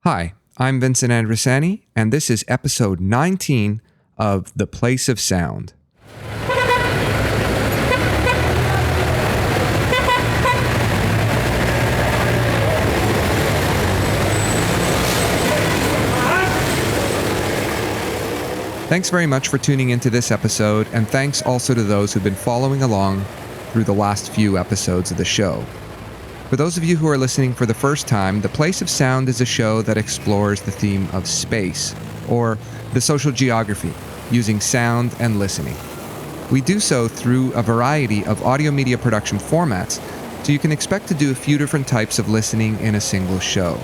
Hi, I'm Vincent Andresani, and this is episode 19 of The Place of Sound. Thanks very much for tuning into this episode, and thanks also to those who've been following along through the last few episodes of the show. For those of you who are listening for the first time, The Place of Sound is a show that explores the theme of space, or the social geography, using sound and listening. We do so through a variety of audio media production formats, so you can expect to do a few different types of listening in a single show.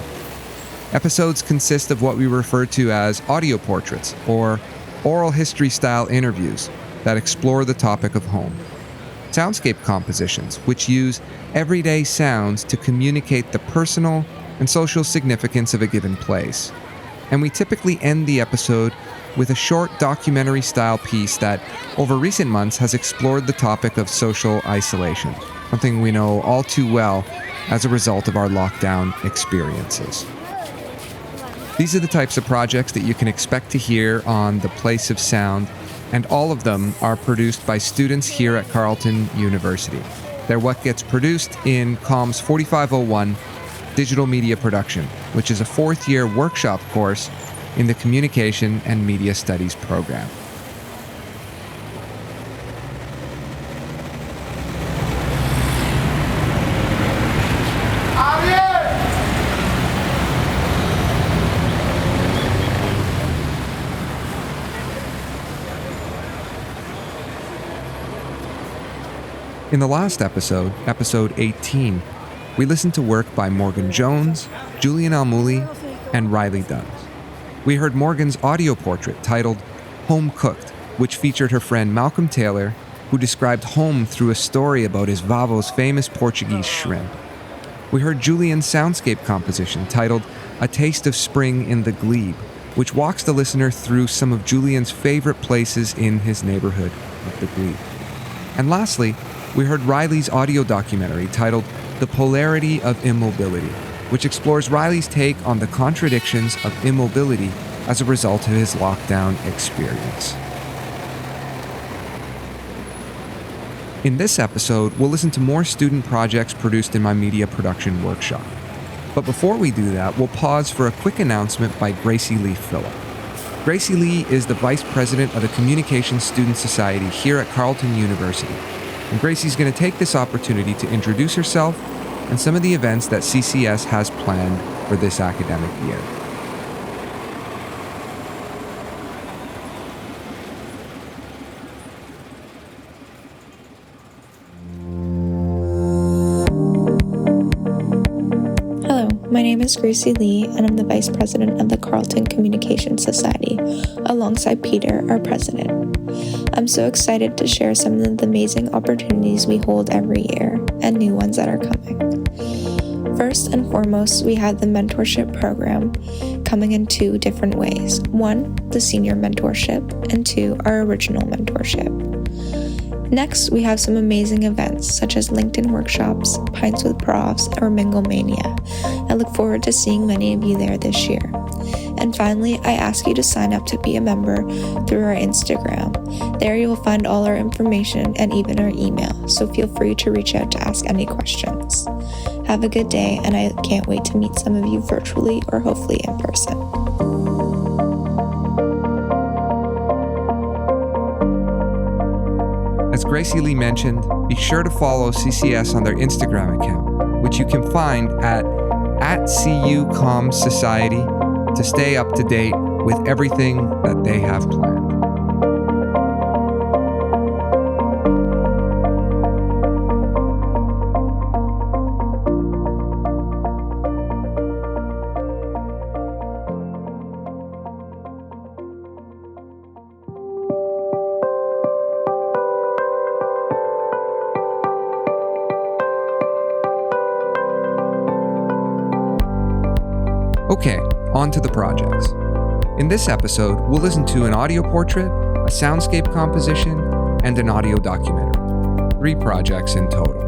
Episodes consist of what we refer to as audio portraits, or oral history-style interviews that explore the topic of home. Soundscape compositions, which use everyday sounds to communicate the personal and social significance of a given place. And we typically end the episode with a short documentary-style piece that, over recent months, has explored the topic of social isolation, something we know all too well as a result of our lockdown experiences. These are the types of projects that you can expect to hear on The Place of Sound, and all of them are produced by students here at Carleton University. They're what gets produced in Comms 4501 Digital Media Production, which is a fourth-year workshop course in the Communication and Media Studies program. In the last episode, episode 18, we listened to work by Morgan Jones, Julian Almuli, and Riley Dunns. We heard Morgan's audio portrait titled Home Cooked, which featured her friend Malcolm Taylor, who described home through a story about his vavo's famous Portuguese shrimp. We heard Julian's soundscape composition titled A Taste of Spring in the Glebe, which walks the listener through some of Julian's favorite places in his neighborhood of the Glebe. And lastly, we heard Riley's audio documentary titled The Polarity of Immobility, which explores Riley's take on the contradictions of immobility as a result of his lockdown experience. In this episode, we'll listen to more student projects produced in my media production workshop. But before we do that, we'll pause for a quick announcement by Gracie Lee Phillip. Gracie Lee is the Vice President of the Communications Student Society here at Carleton University. And Gracie's going to take this opportunity to introduce herself and some of the events that CCS has planned for this academic year. Hello, my name is Gracie Lee, and I'm the Vice President of the Carleton Communications Society, alongside Peter, our President. I'm so excited to share some of the amazing opportunities we hold every year and new ones that are coming. First and foremost, we have the mentorship program coming in two different ways. One, the senior mentorship, and two, our original mentorship. Next, we have some amazing events such as LinkedIn workshops, Pints with Profs, or Mingle Mania. I look forward to seeing many of you there this year. And finally, I ask you to sign up to be a member through our Instagram. There you will find all our information and even our email, so feel free to reach out to ask any questions. Have a good day, and I can't wait to meet some of you virtually or hopefully in person. As Gracie Lee mentioned, be sure to follow CCS on their Instagram account, which you can find at CU Comms Society, to stay up to date with everything that they have planned. Okay, on to the projects. In this episode, we'll listen to an audio portrait, a soundscape composition, and an audio documentary. 3 projects in total.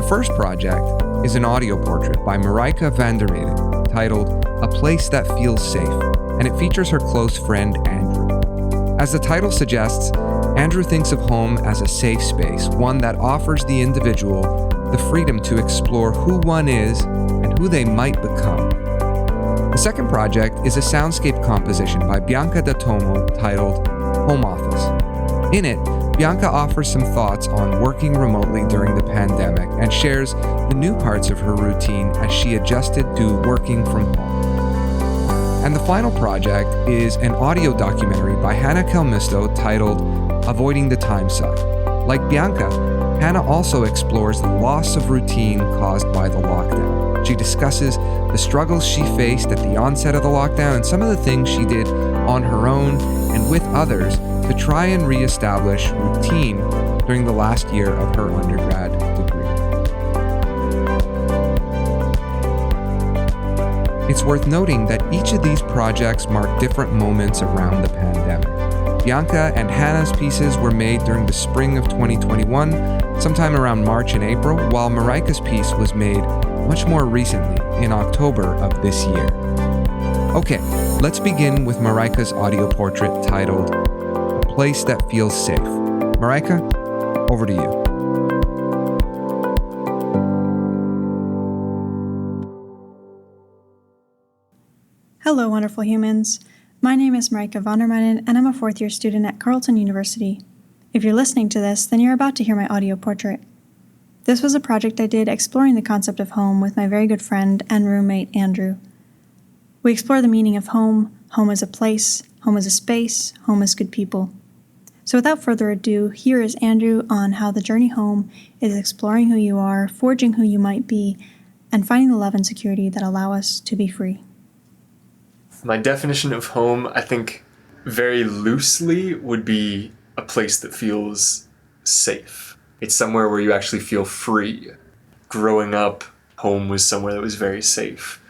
The first project is an audio portrait by Marijke titled A Place That Feels Safe, and it features her close friend Andrew. As the title suggests, Andrew thinks of home as a safe space, one that offers the individual the freedom to explore who one is and who they might become. The second project is a soundscape composition by Bianca Dattomo titled Home Office. In it, Bianca offers some thoughts on working remotely during the pandemic and shares the new parts of her routine as she adjusted to working from home. And the final project is an audio documentary by Hannah Kalmisto titled Avoiding the Timesuck. Like Bianca, Hannah also explores the loss of routine caused by the lockdown. She discusses the struggles she faced at the onset of the lockdown and some of the things she did on her own and with others to try and reestablish routine during the last year of her undergrad degree. It's worth noting that each of these projects mark different moments around the pandemic. Bianca and Hannah's pieces were made during the spring of 2021, sometime around March and April, while Marijke's piece was made much more recently, in October of this year. Okay, let's begin with Marijke's audio portrait titled A Place That Feels Safe. Marijke, over to you. Hello, wonderful humans. My name is Marijke van der Meijden, and I'm a fourth-year student at Carleton University. If you're listening to this, then you're about to hear my audio portrait. This was a project I did exploring the concept of home with my very good friend and roommate, Andrew. We explore the meaning of home, home as a place, home as a space, home as good people. So without further ado, here is Andrew on how the journey home is exploring who you are, forging who you might be, and finding the love and security that allow us to be free. My definition of home, I think, very loosely would be a place that feels safe. It's somewhere where you actually feel free. Growing up, home was somewhere that was very safe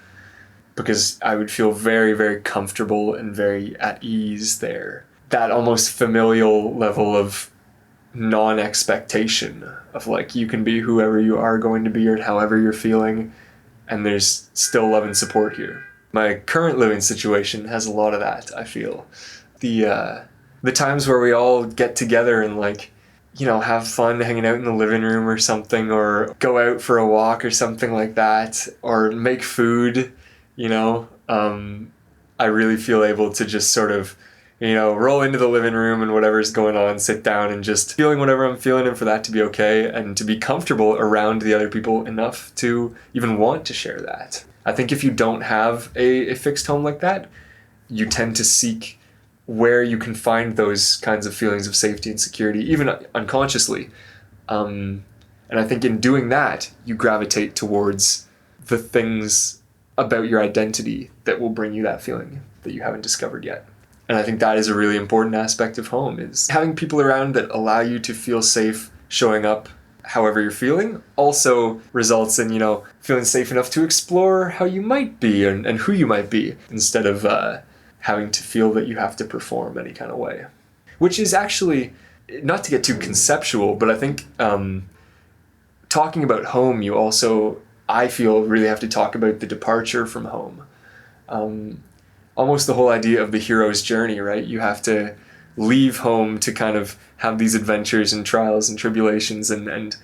because I would feel very, very comfortable and very at ease there. That almost familial level of non-expectation of like, you can be whoever you are going to be or however you're feeling, and there's still love and support here. My current living situation has a lot of that, I feel. The times where we all get together and like, you know, have fun hanging out in the living room or something, or go out for a walk or something like that, or make food, you know, I really feel able to just sort of, you know, roll into the living room and whatever's going on, sit down and just feeling whatever I'm feeling, and for that to be okay and to be comfortable around the other people enough to even want to share that. I think if you don't have a fixed home like that, you tend to seek where you can find those kinds of feelings of safety and security, even unconsciously. And I think in doing that, you gravitate towards the things about your identity that will bring you that feeling that you haven't discovered yet. And I think that is a really important aspect of home, is having people around that allow you to feel safe showing up however you're feeling also results in, you know, feeling safe enough to explore how you might be and who you might be, instead of having to feel that you have to perform any kind of way. Which is actually, not to get too conceptual, but I think talking about home, you also, I feel, really have to talk about the departure from home. Almost the whole idea of the hero's journey, right? You have to leave home to kind of have these adventures and trials and tribulations and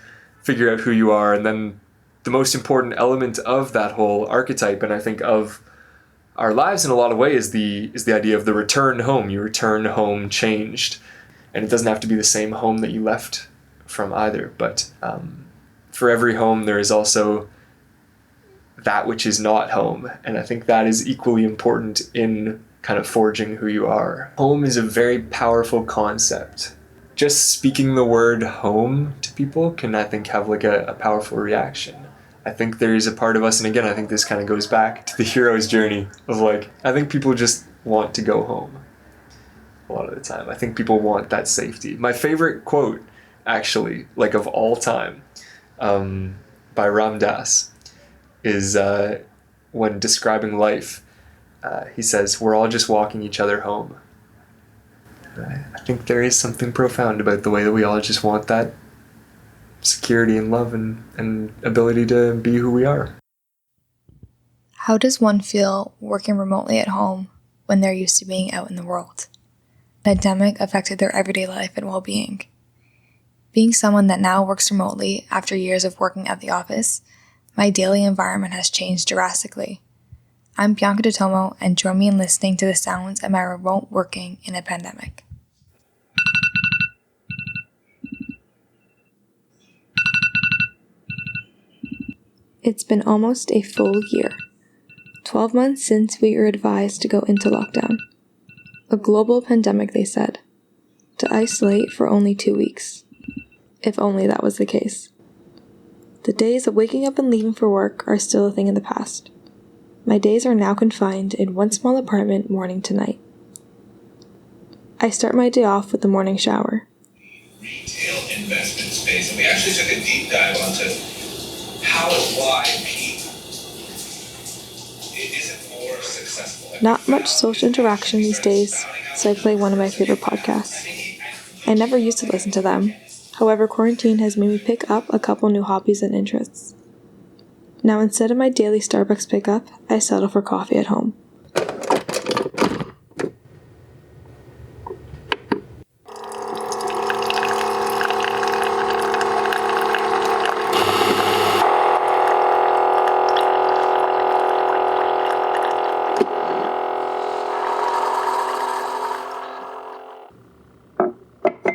figure out who you are. And then the most important element of that whole archetype, and I think of our lives in a lot of ways, is the idea of the return home. You return home changed. And it doesn't have to be the same home that you left from either. But for every home, there is also that which is not home. And I think that is equally important in kind of forging who you are. Home is a very powerful concept. Just speaking the word home to people can, I think, have like a powerful reaction. I think there is a part of us, and again, I think this kind of goes back to the hero's journey of like, I think people just want to go home a lot of the time. I think people want that safety. My favorite quote, actually, like of all time, by Ram Dass, is when describing life, he says, "We're all just walking each other home." I think there is something profound about the way that we all just want that security and love and ability to be who we are. How does one feel working remotely at home when they're used to being out in the world? The pandemic affected their everyday life and well-being. Being someone that now works remotely after years of working at the office, my daily environment has changed drastically. I'm Bianca Dattomo, and join me in listening to the sounds of my remote working in a pandemic. It's been almost a full year. 12 months since we were advised to go into lockdown. A global pandemic, they said. To isolate for only 2 weeks. If only that was the case. The days of waking up and leaving for work are still a thing in the past. My days are now confined in one small apartment morning to night. I start my day off with the morning shower. Retail investment space, and we actually took a deep dive onto how and why Pete isn't more successful. Not much social interaction these days, so I play one of my favorite podcasts. I never used to listen to them. However, quarantine has made me pick up a couple new hobbies and interests. Now, instead of my daily Starbucks pickup, I settle for coffee at home.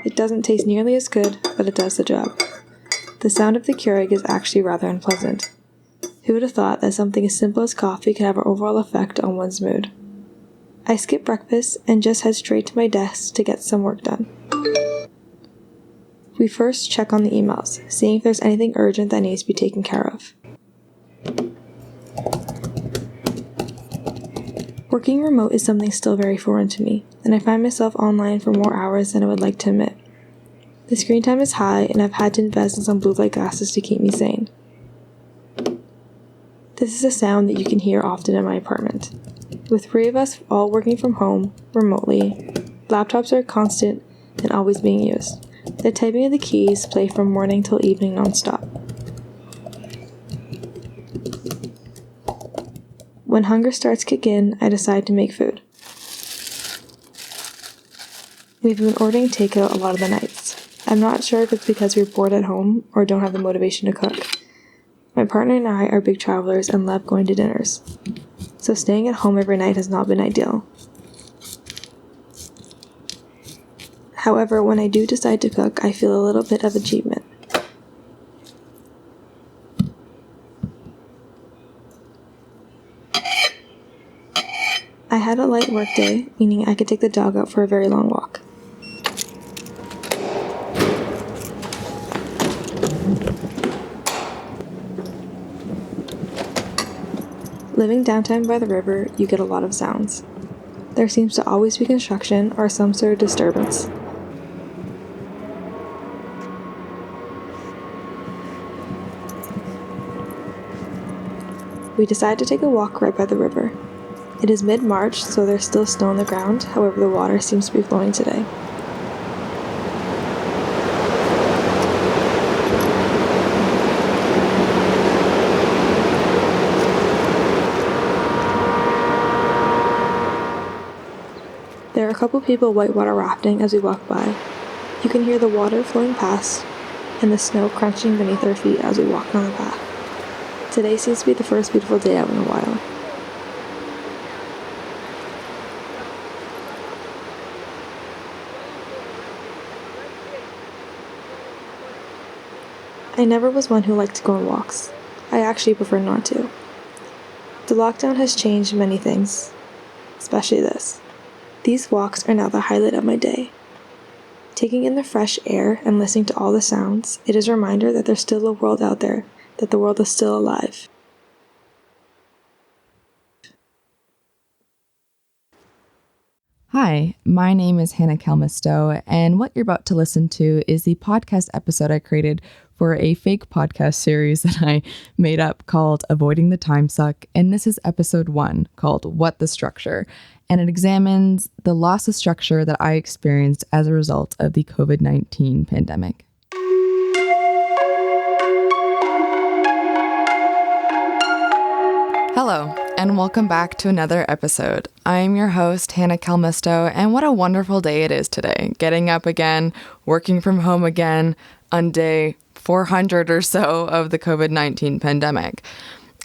It doesn't taste nearly as good, but it does the job. The sound of the Keurig is actually rather unpleasant. Who would have thought that something as simple as coffee could have an overall effect on one's mood? I skip breakfast and just head straight to my desk to get some work done. We first check on the emails, seeing if there's anything urgent that needs to be taken care of. Working remote is something still very foreign to me, and I find myself online for more hours than I would like to admit. The screen time is high, and I've had to invest in some blue light glasses to keep me sane. This is a sound that you can hear often in my apartment. With 3 of us all working from home, remotely, laptops are constant and always being used. The typing of the keys play from morning till evening nonstop. When hunger starts to kick in, I decide to make food. We've been ordering takeout a lot of the nights. I'm not sure if it's because we're bored at home or don't have the motivation to cook. My partner and I are big travelers and love going to dinners, so staying at home every night has not been ideal. However, when I do decide to cook, I feel a little bit of achievement. I had a light work day, meaning I could take the dog out for a very long walk. Living downtown by the river, you get a lot of sounds. There seems to always be construction or some sort of disturbance. We decide to take a walk right by the river. It is mid-March, so there's still snow on the ground, however the water seems to be flowing today. There are a couple people whitewater rafting as we walk by. You can hear the water flowing past and the snow crunching beneath our feet as we walk down the path. Today seems to be the first beautiful day out in a while. I never was one who liked to go on walks. I actually prefer not to. The lockdown has changed many things, especially this. These walks are now the highlight of my day. Taking in the fresh air and listening to all the sounds, it is a reminder that there's still a world out there, that the world is still alive. Hi, my name is Hannah Kalmisto, and what you're about to listen to is the podcast episode I created for a fake podcast series that I made up called Avoiding the Timesuck, and this is episode 1 called What the Structure, and it examines the loss of structure that I experienced as a result of the COVID-19 pandemic. Hello, and welcome back to another episode. I'm your host, Hannah Kalmisto, and what a wonderful day it is today. Getting up again, working from home again on day 400 or so of the COVID-19 pandemic.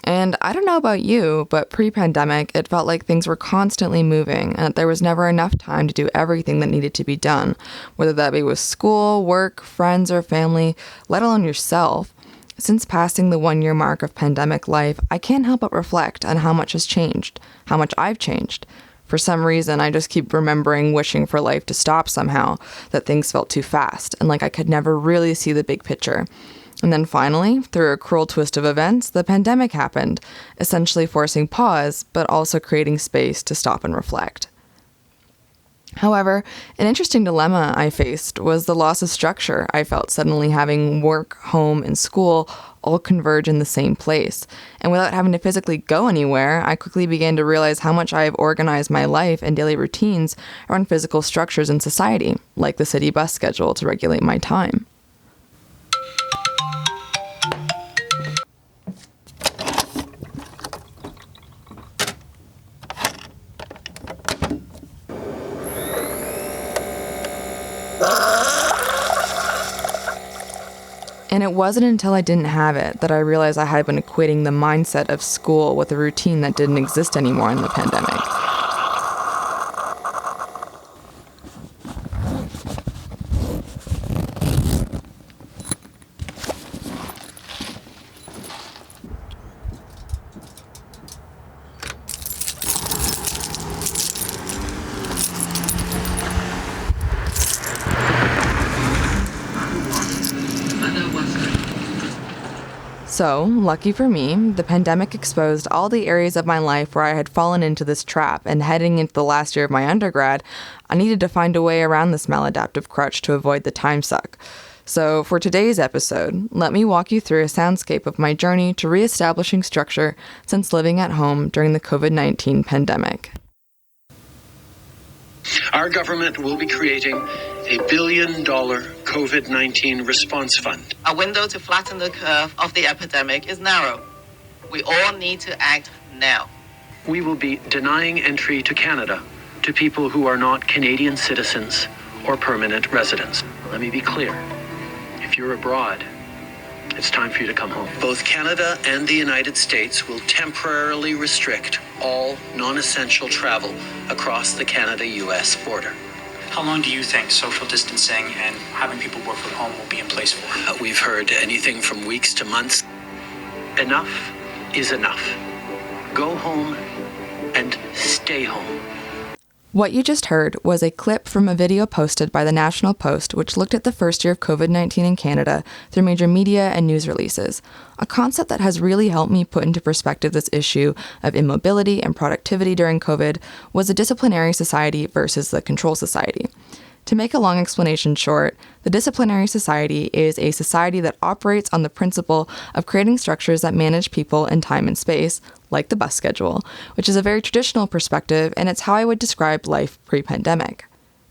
And I don't know about you, but pre-pandemic, it felt like things were constantly moving and that there was never enough time to do everything that needed to be done, whether that be with school, work, friends, or family, let alone yourself. Since passing the 1-year mark of pandemic life, I can't help but reflect on how much has changed, how much I've changed. For some reason, I just keep remembering wishing for life to stop somehow, that things felt too fast, and like I could never really see the big picture. And then finally, through a cruel twist of events, the pandemic happened, essentially forcing pause, but also creating space to stop and reflect. However, an interesting dilemma I faced was the loss of structure. I felt suddenly having work, home, and school all converge in the same place. And without having to physically go anywhere, I quickly began to realize how much I have organized my life and daily routines around physical structures in society, like the city bus schedule to regulate my time. And it wasn't until I didn't have it that I realized I had been equating the mindset of school with a routine that didn't exist anymore in the pandemic. So, lucky for me, the pandemic exposed all the areas of my life where I had fallen into this trap, and heading into the last year of my undergrad, I needed to find a way around this maladaptive crutch to avoid the time suck. So, for today's episode, let me walk you through a soundscape of my journey to reestablishing structure since living at home during the COVID-19 pandemic. Our government will be creating a $1 billion COVID-19 response fund. Our window to flatten the curve of the epidemic is narrow. We all need to act now. We will be denying entry to Canada to people who are not Canadian citizens or permanent residents. Let me be clear. If you're abroad, it's time for you to come home. Both Canada and the United States will temporarily restrict all non-essential travel across the Canada-US border. How long do you think social distancing and having people work from home will be in place for? We've heard anything from weeks to months. Enough is enough. Go home and stay home. What you just heard was a clip from a video posted by the National Post, which looked at the first year of COVID-19 in Canada through major media and news releases. A concept that has really helped me put into perspective this issue of immobility and productivity during COVID was the disciplinary society versus the control society. To make a long explanation short, the disciplinary society is a society that operates on the principle of creating structures that manage people in time and space, like the bus schedule, which is a very traditional perspective, and it's how I would describe life pre-pandemic.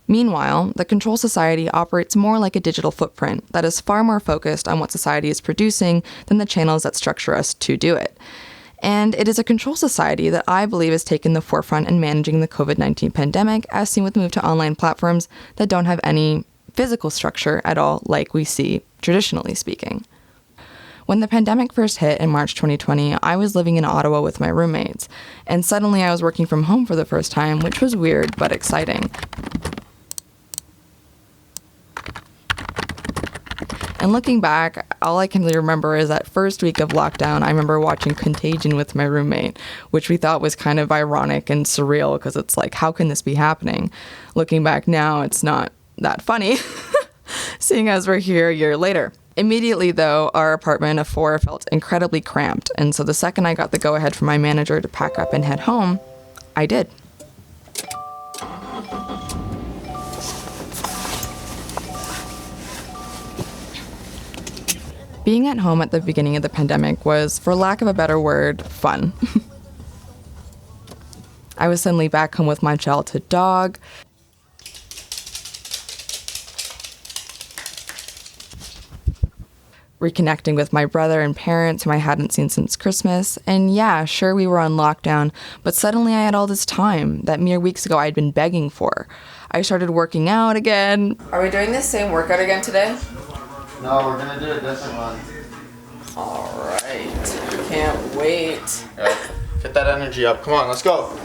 Meanwhile, the control society operates more like a digital footprint that is far more focused on what society is producing than the channels that structure us to do it. And it is a control society that I believe has taken the forefront in managing the COVID-19 pandemic, as seen with the move to online platforms that don't have any physical structure at all, like we see traditionally speaking. When the pandemic first hit in March 2020, I was living in Ottawa with my roommates, and suddenly I was working from home for the first time, which was weird but exciting. And looking back, all I can really remember is that first week of lockdown, I remember watching Contagion with my roommate, which we thought was kind of ironic and surreal because it's like, how can this be happening? Looking back now, it's not that funny, seeing as we're here a year later. Immediately, though, our apartment of 4 felt incredibly cramped, and so the second I got the go-ahead from my manager to pack up and head home, I did. Being at home at the beginning of the pandemic was, for lack of a better word, fun. I was suddenly back home with my childhood dog. reconnecting with my brother and parents whom I hadn't seen since Christmas. And yeah, sure, we were on lockdown, but suddenly I had all this time that mere weeks ago I'd been begging for. I started working out again. Are we doing the same workout again today? No, we're gonna do a different one. All right. Can't wait. Get that energy up. Come on, let's go.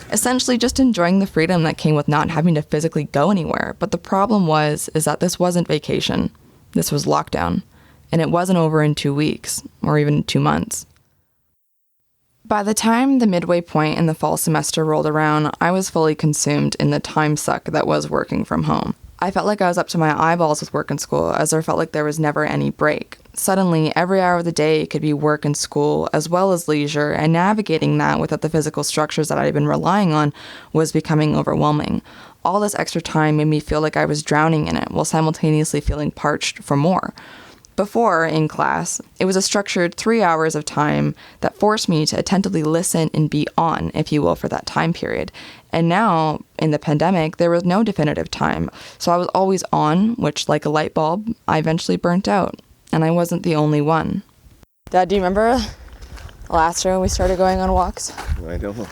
Essentially just enjoying the freedom that came with not having to physically go anywhere. But the problem is that this wasn't vacation. This was lockdown. And it wasn't over in 2 weeks, or even 2 months. By the time the midway point in the fall semester rolled around, I was fully consumed in the time suck that was working from home. I felt like I was up to my eyeballs with work and school, as there felt like there was never any break. Suddenly, every hour of the day could be work and school, as well as leisure, and navigating that without the physical structures that I had been relying on was becoming overwhelming. All this extra time made me feel like I was drowning in it, while simultaneously feeling parched for more. Before, in class, it was a structured 3 hours of time that forced me to attentively listen and be on, if you will, for that time period. And now, in the pandemic, there was no definitive time. So I was always on, which, like a light bulb, I eventually burnt out. And I wasn't the only one. Dad, do you remember last year when we started going on walks? I don't know.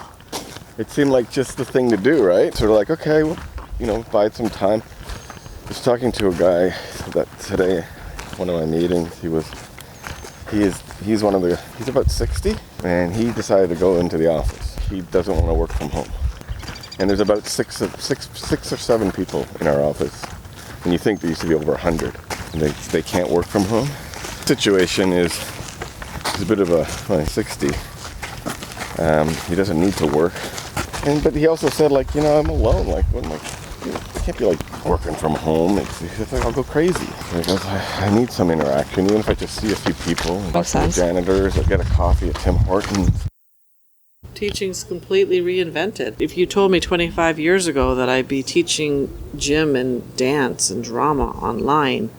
It seemed like just the thing to do, right? Sort of like, okay, well, bide some time. I was talking to a guy that today, one of my meetings, he's about 60, and he decided to go into the office. He doesn't want to work from home. And there's about six or seven people in our office, and you think there used to be over 100, and they can't work from home. The situation is a bit of a 60. He doesn't need to work, but he also said, I'm alone. I can't be working from home. It's like I'll go crazy. I need some interaction, even if I just see a few people. Talk to the janitors, or get a coffee at Tim Hortons. Teaching's completely reinvented. If you told me 25 years ago that I'd be teaching gym and dance and drama online,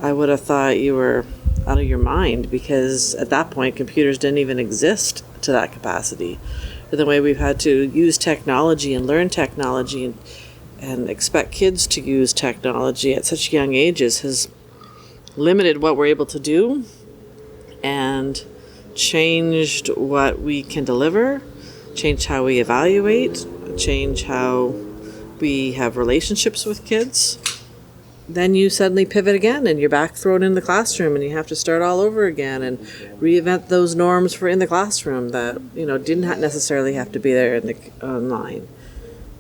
I would have thought you were out of your mind, because at that point computers didn't even exist to that capacity. But the way we've had to use technology and learn technology and expect kids to use technology at such young ages has limited what we're able to do and changed what we can deliver, changed how we evaluate, changed how we have relationships with kids. Then you suddenly pivot again and you're back thrown in the classroom and you have to start all over again and reinvent those norms for in the classroom that didn't necessarily have to be there in the online.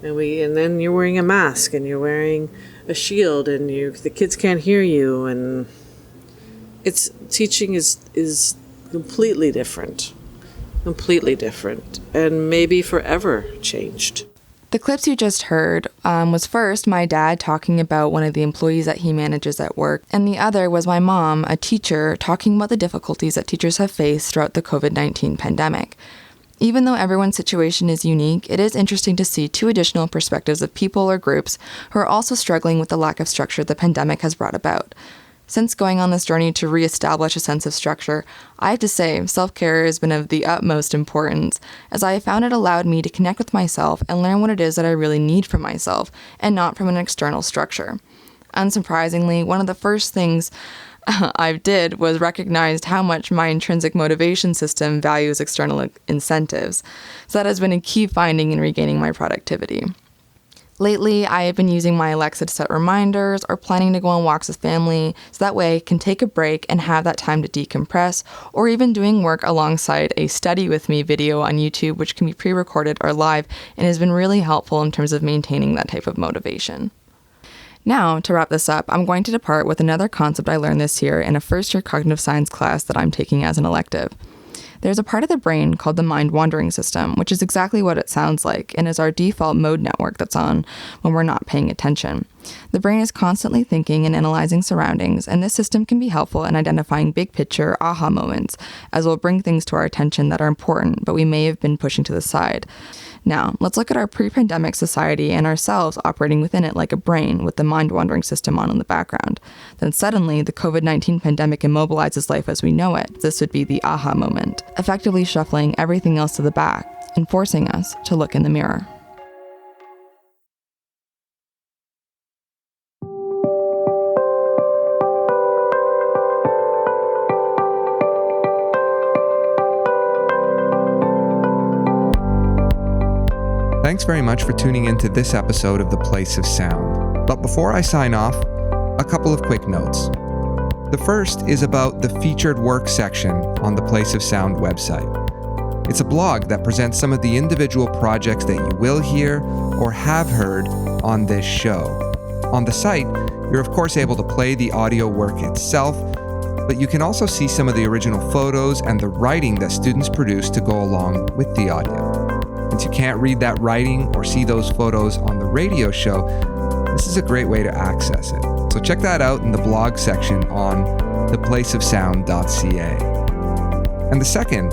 And then you're wearing a mask and you're wearing a shield and the kids can't hear you, and teaching is completely different, and maybe forever changed. The clips you just heard was first my dad talking about one of the employees that he manages at work, and the other was my mom, a teacher, talking about the difficulties that teachers have faced throughout the COVID-19 pandemic. Even though everyone's situation is unique, it is interesting to see two additional perspectives of people or groups who are also struggling with the lack of structure the pandemic has brought about. Since going on this journey to reestablish a sense of structure, I have to say self-care has been of the utmost importance, as I have found it allowed me to connect with myself and learn what it is that I really need from myself, and not from an external structure. Unsurprisingly, one of the first things I did was recognize how much my intrinsic motivation system values external incentives. So that has been a key finding in regaining my productivity. Lately, I have been using my Alexa to set reminders or planning to go on walks with family, so that way I can take a break and have that time to decompress, or even doing work alongside a study with me video on YouTube, which can be pre-recorded or live, and has been really helpful in terms of maintaining that type of motivation. Now, to wrap this up, I'm going to depart with another concept I learned this year in a first-year cognitive science class that I'm taking as an elective. There's a part of the brain called the mind-wandering system, which is exactly what it sounds like and is our default mode network that's on when we're not paying attention. The brain is constantly thinking and analyzing surroundings, and this system can be helpful in identifying big-picture aha moments, as will bring things to our attention that are important, but we may have been pushing to the side. Now, let's look at our pre-pandemic society and ourselves operating within it like a brain with the mind-wandering system on in the background. Then suddenly, the COVID-19 pandemic immobilizes life as we know it. This would be the aha moment, effectively shuffling everything else to the back and forcing us to look in the mirror. Thanks very much for tuning into this episode of The Place of Sound. But before I sign off, a couple of quick notes. The first is about the featured work section on the Place of Sound website. It's a blog that presents some of the individual projects that you will hear or have heard on this show. On the site, you're of course able to play the audio work itself, but you can also see some of the original photos and the writing that students produce to go along with the audio. Since you can't read that writing or see those photos on the radio show, this is a great way to access it. So check that out in the blog section on theplaceofsound.ca. And the second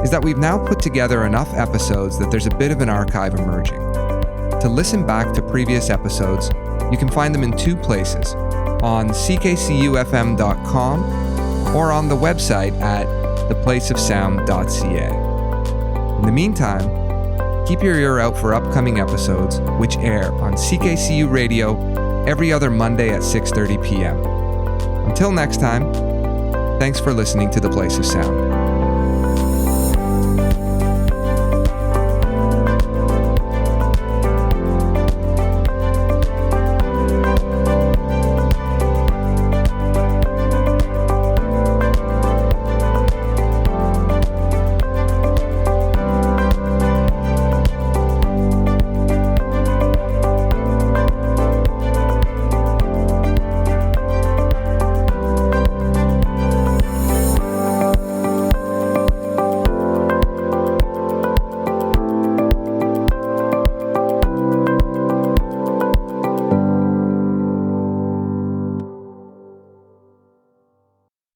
is that we've now put together enough episodes that there's a bit of an archive emerging. To listen back to previous episodes, you can find them in two places, on ckcufm.com or on the website at theplaceofsound.ca. In the meantime, keep your ear out for upcoming episodes, which air on CKCU Radio every other Monday at 6:30 p.m. Until next time, thanks for listening to The Place of Sound.